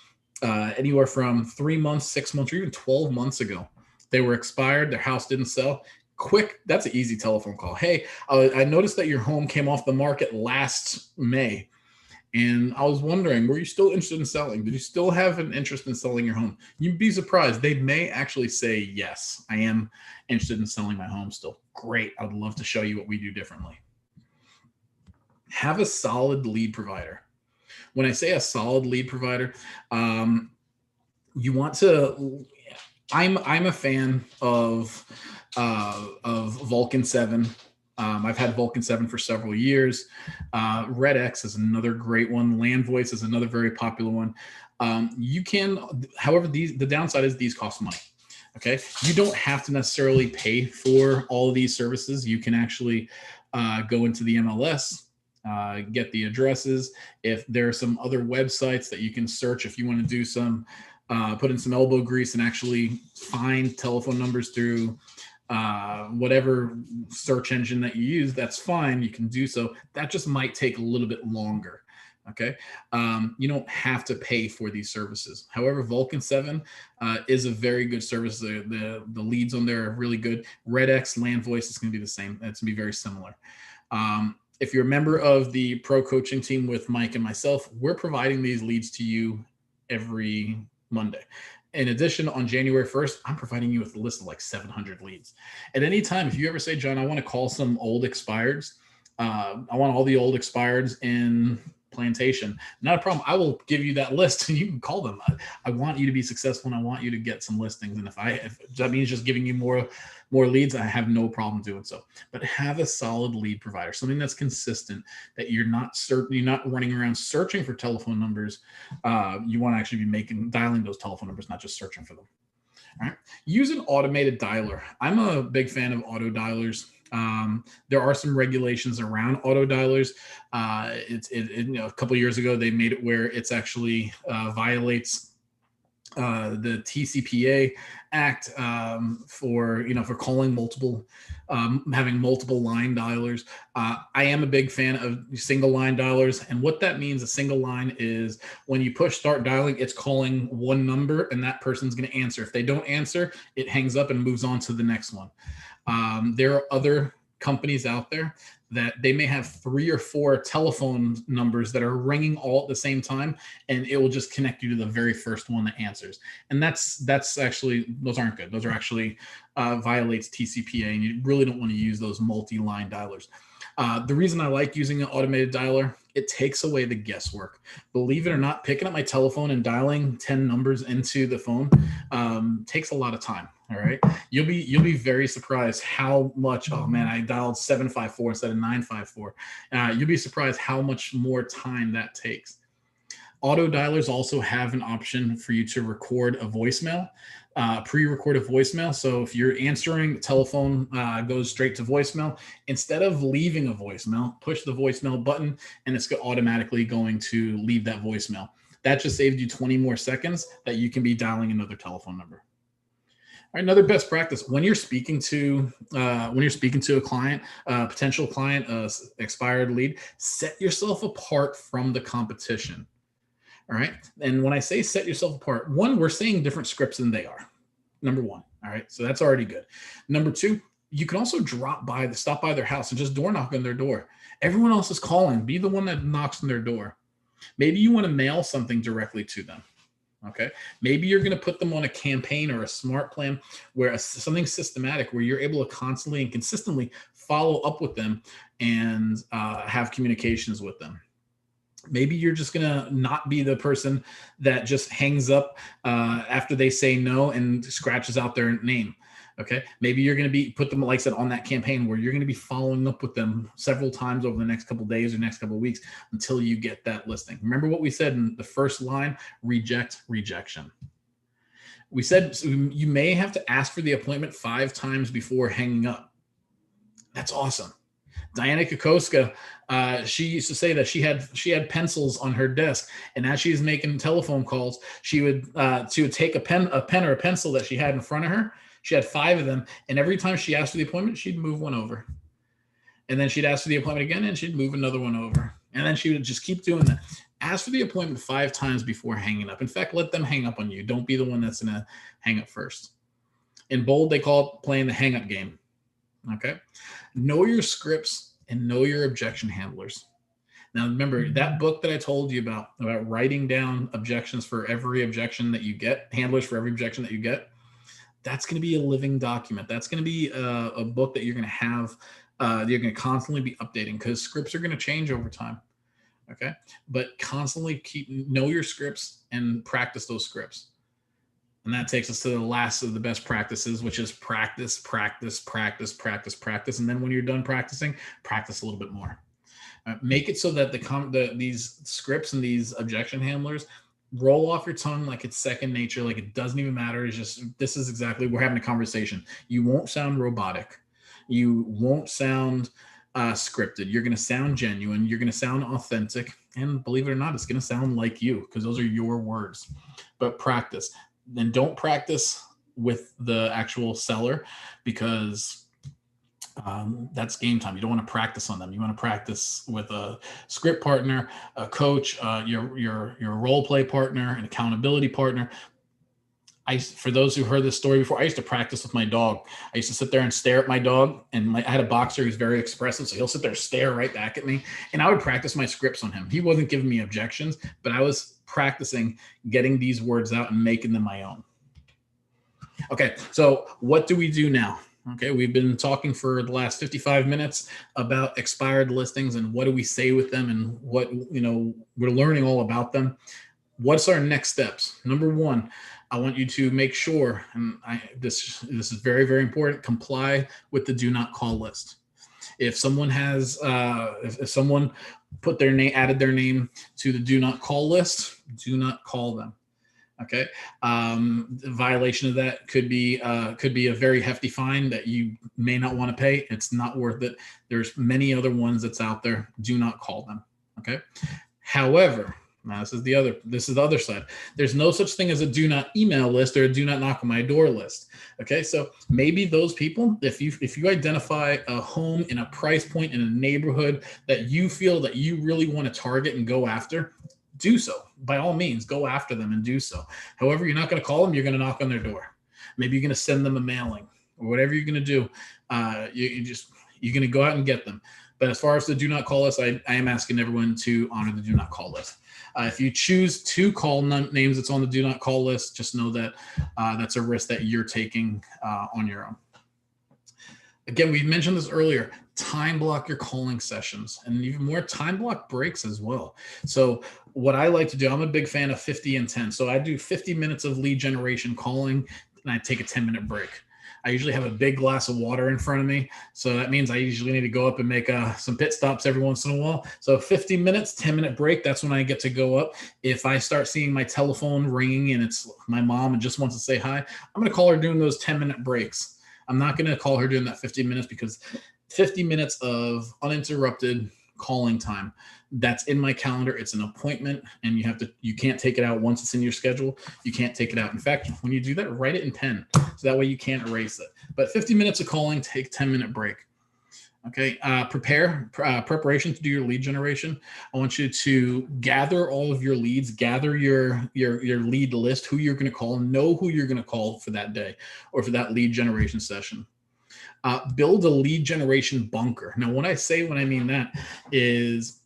anywhere from 3 months, 6 months, or even 12 months ago. They were expired. Their house didn't sell. Quick, that's an easy telephone call. Hey, I noticed that your home came off the market last May. And I was wondering, were you still interested in selling? Did you still have an interest in selling your home? You'd be surprised. They may actually say, yes, I am interested in selling my home still. Great. I would love to show you what we do differently. Have a solid lead provider. When I say a solid lead provider, you want to, I'm a fan of Vulcan 7. I've had Vulcan 7 for several years. Red X is another great one. Land Voice is another very popular one. You can, however, the downside is these cost money. Okay. You don't have to necessarily pay for all of these services. You can actually go into the MLS, get the addresses. If there are some other websites that you can search, if you want to do some, put in some elbow grease and actually find telephone numbers through whatever search engine that you use, that's fine. You can do so. That just might take a little bit longer. Okay. You don't have to pay for these services. However, Vulcan 7 is a very good service. The leads on there are really good. Red X, Land Voice is going to be the same. It's going to be very similar. if you're a member of the pro coaching team with Mike and myself, we're providing these leads to you every Monday. In addition, on January 1st, I'm providing you with a list of like 700 leads. At any time, if you ever say, John, I want to call some old expireds, I want all the old expireds in Plantation, not a problem. I will give you that list and you can call them. I want you to be successful and I want you to get some listings. And if that means just giving you more leads, I have no problem doing so. But have a solid lead provider, something that's consistent, that you're not running around searching for telephone numbers. You want to actually be dialing those telephone numbers, not just searching for them. All right. Use an automated dialer. I'm a big fan of auto dialers. There are some regulations around auto dialers. A couple of years ago, they made it where it's actually violates the TCPA Act for calling multiple, having multiple line dialers. I am a big fan of single line dialers, and what that means, a single line is when you push start dialing, it's calling one number, and that person's going to answer. If they don't answer, it hangs up and moves on to the next one. There are other companies out there that they may have 3 or 4 telephone numbers that are ringing all at the same time, and it will just connect you to the very first one that answers. And that's actually, those aren't good. Those are actually violates TCPA, and you really don't want to use those multi-line dialers. The reason I like using an automated dialer, it takes away the guesswork. Believe it or not, picking up my telephone and dialing 10 numbers into the phone takes a lot of time. All right. You'll be very surprised how much, oh man, I dialed 754 instead of 954. You'll be surprised how much more time that takes. Auto dialers also have an option for you to record a voicemail, pre-record a voicemail. So if you're answering, the telephone goes straight to voicemail. Instead of leaving a voicemail, push the voicemail button and it's automatically going to leave that voicemail. That just saved you 20 more seconds that you can be dialing another telephone number. All right, another best practice when you're speaking to a client, potential client, expired lead, set yourself apart from the competition. All right. And when I say set yourself apart, one, we're saying different scripts than they are. Number one. All right. So that's already good. Number two, you can also stop by their house and just door knock on their door. Everyone else is calling. Be the one that knocks on their door. Maybe you want to mail something directly to them. Okay. Maybe you're going to put them on a campaign or a smart plan where something systematic where you're able to constantly and consistently follow up with them and have communications with them. Maybe you're just going to not be the person that just hangs up after they say no and scratches out their name. Okay. Maybe you're going to put them, like I said, on that campaign where you're going to be following up with them several times over the next couple of days or next couple of weeks until you get that listing. Remember what we said in the first line, rejection. We said you may have to ask for the appointment 5 times before hanging up. That's awesome. Diana Kokoska, she used to say that she had pencils on her desk, and as she's making telephone calls, she would take a pen or a pencil that she had in front of her. She had 5 of them, and every time she asked for the appointment, she'd move one over. And then she'd ask for the appointment again, and she'd move another one over. And then she would just keep doing that. Ask for the appointment 5 times before hanging up. In fact, let them hang up on you. Don't be the one that's going to hang up first. In bold, they call it playing the hang-up game. Okay? Know your scripts and know your objection handlers. Now, remember that book that I told you about writing down objections for every objection that you get, handlers for every objection that you get, that's going to be a living document. That's going to be a book that you're going to have, you're going to constantly be updating because scripts are going to change over time. Okay. But constantly know your scripts and practice those scripts. And that takes us to the last of the best practices, which is practice. And then when you're done practicing, practice a little bit more. Make it so that these scripts and these objection handlers roll off your tongue like it's second nature, like it doesn't even matter. It's just, this is exactly, we're having a conversation. You won't sound robotic. You won't sound scripted. You're going to sound genuine. You're going to sound authentic. And believe it or not, it's going to sound like you because those are your words. But practice. Then don't practice with the actual seller because that's game time. You don't want to practice on them. You want to practice with a script partner, a coach, your role play partner, an accountability partner. For those who heard this story before, I used to practice with my dog. I used to sit there and stare at my dog, and I had a boxer who's very expressive, so he'll sit there and stare right back at me, and I would practice my scripts on him. He wasn't giving me objections, but I was practicing getting these words out and making them my own. Okay, so what do we do now? Okay, we've been talking for the last 55 minutes about expired listings and what do we say with them and what, we're learning all about them. What's our next steps? Number one, I want you to make sure, and this is very, very important, comply with the do not call list. If someone has, if someone put their name, added their name to the do not call list, do not call them. Okay. The violation of that could be a very hefty fine that you may not want to pay. It's not worth it. There's many other ones that's out there. Do not call them. Okay. However, now this is the other side. There's no such thing as a do not email list or a do not knock on my door list. Okay. So maybe those people, if you identify a home in a price point in a neighborhood that you feel that you really want to target and go after, do so. By all means, go after them and do so. However, you're not going to call them. You're going to knock on their door. Maybe you're going to send them a mailing or whatever you're going to do. You're going to go out and get them. But as far as the do not call list, I am asking everyone to honor the do not call list. If you choose to call names that's on the do not call list, just know that that's a risk that you're taking on your own. Again, we mentioned this earlier, time block your calling sessions and even more time block breaks as well. So what I like to do, I'm a big fan of 50 and 10. So I do 50 minutes of lead generation calling and I take a 10-minute break. I usually have a big glass of water in front of me. So that means I usually need to go up and make some pit stops every once in a while. So 50 minutes, 10-minute break. That's when I get to go up. If I start seeing my telephone ringing and it's my mom and just wants to say hi, I'm going to call her during those 10-minute breaks. I'm not going to call her during that 50 minutes because 50 minutes of uninterrupted calling time, that's in my calendar. It's an appointment and you can't take it out once it's in your schedule. You can't take it out. In fact, when you do that, write it in pen. So that way you can't erase it. But 50 minutes of calling, take 10-minute break. Okay. Preparation to do your lead generation. I want you to gather all of your leads, gather your lead list, who you're going to call, know who you're going to call for that day or for that lead generation session. Build a lead generation bunker. Now, when I mean that is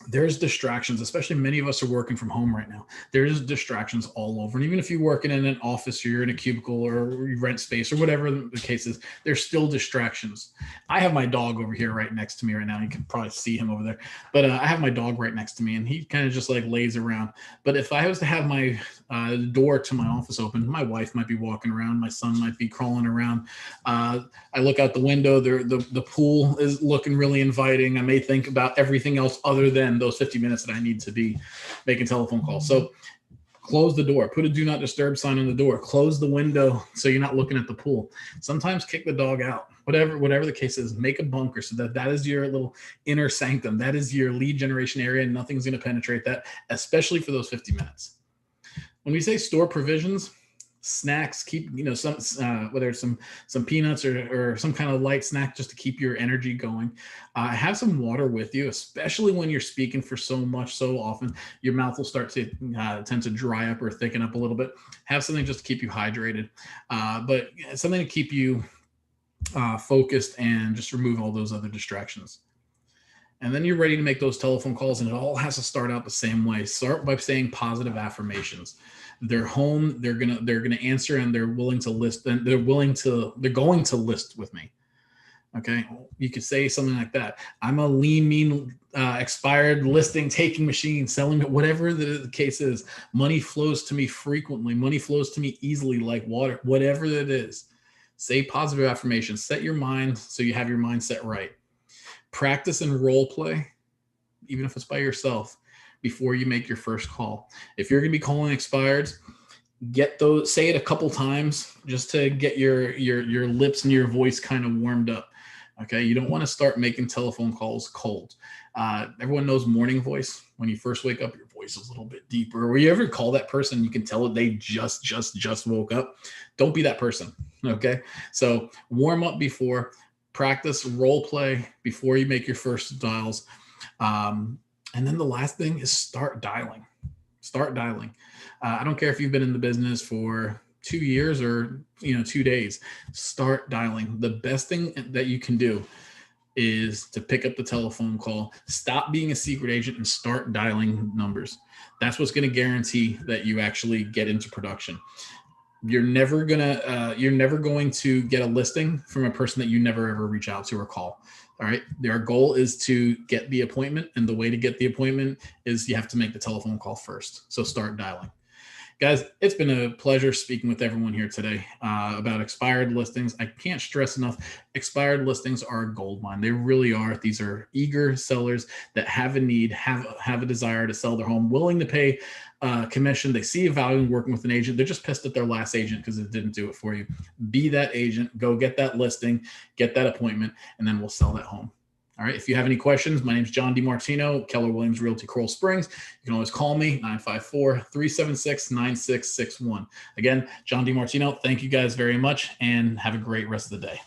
there's distractions, especially many of us are working from home right now. There's distractions all over. And even if you're working in an office or you're in a cubicle or you rent space or whatever the case is, there's still distractions. I have my dog over here right next to me right now. You can probably see him over there. But I have my dog right next to me and he kind of just like lays around. But if I was to have my door to my office open, my wife might be walking around. My son might be crawling around. I look out the window. The pool is looking really inviting. I may think about everything else other than those 50 minutes that I need to be making telephone calls. So close the door, put a do not disturb sign on the door, close the window so you're not looking at the pool. Sometimes kick the dog out, whatever the case is, make a bunker so that is your little inner sanctum. That is your lead generation area. And nothing's going to penetrate that, especially for those 50 minutes. When we say store provisions, snacks, keep, some, whether it's some peanuts or some kind of light snack just to keep your energy going. Have some water with you, especially when you're speaking for so often, your mouth will start to tend to dry up or thicken up a little bit. Have something just to keep you hydrated, but something to keep you focused and just remove all those other distractions. And then you're ready to make those telephone calls, and it all has to start out the same way. Start by saying positive affirmations. They're home, they're gonna answer, and they're willing to list, and they're going to list with me. Okay, you could say something like that. I'm a lean, mean, expired listing taking machine, selling it, whatever the case is. Money flows to me frequently. Money flows to me easily like water. Whatever it is, say positive affirmations. Set your mind so you have your mindset right. Practice and role play, even if it's by yourself, before you make your first call. If you're going to be calling expireds, say it a couple times just to get your lips and your voice kind of warmed up. Okay, you don't want to start making telephone calls cold. Everyone knows morning voice. When you first wake up, your voice is a little bit deeper. Or you ever call that person, you can tell that they just woke up. Don't be that person. Okay, so warm up before. Practice role play before you make your first dials. And then the last thing is start dialing. I don't care if you've been in the business for 2 years or 2 days. Start dialing. The best thing that you can do is to pick up the telephone call, stop being a secret agent, and start dialing numbers. That's what's going to guarantee that you actually get into production. You're never going to get a listing from a person that you never ever reach out to or call. All right. Our goal is to get the appointment, and the way to get the appointment is you have to make the telephone call first. So start dialing. Guys, it's been a pleasure speaking with everyone here today about expired listings. I can't stress enough, expired listings are a gold mine. They really are. These are eager sellers that have a need, have a desire to sell their home, willing to pay commission. They see a value in working with an agent. They're just pissed at their last agent because it didn't do it for you. Be that agent. Go get that listing, get that appointment, and then we'll sell that home. All right. If you have any questions, my name is John DiMartino, Keller Williams Realty, Coral Springs. You can always call me, 954-376-9661. Again, John DiMartino, thank you guys very much, and have a great rest of the day.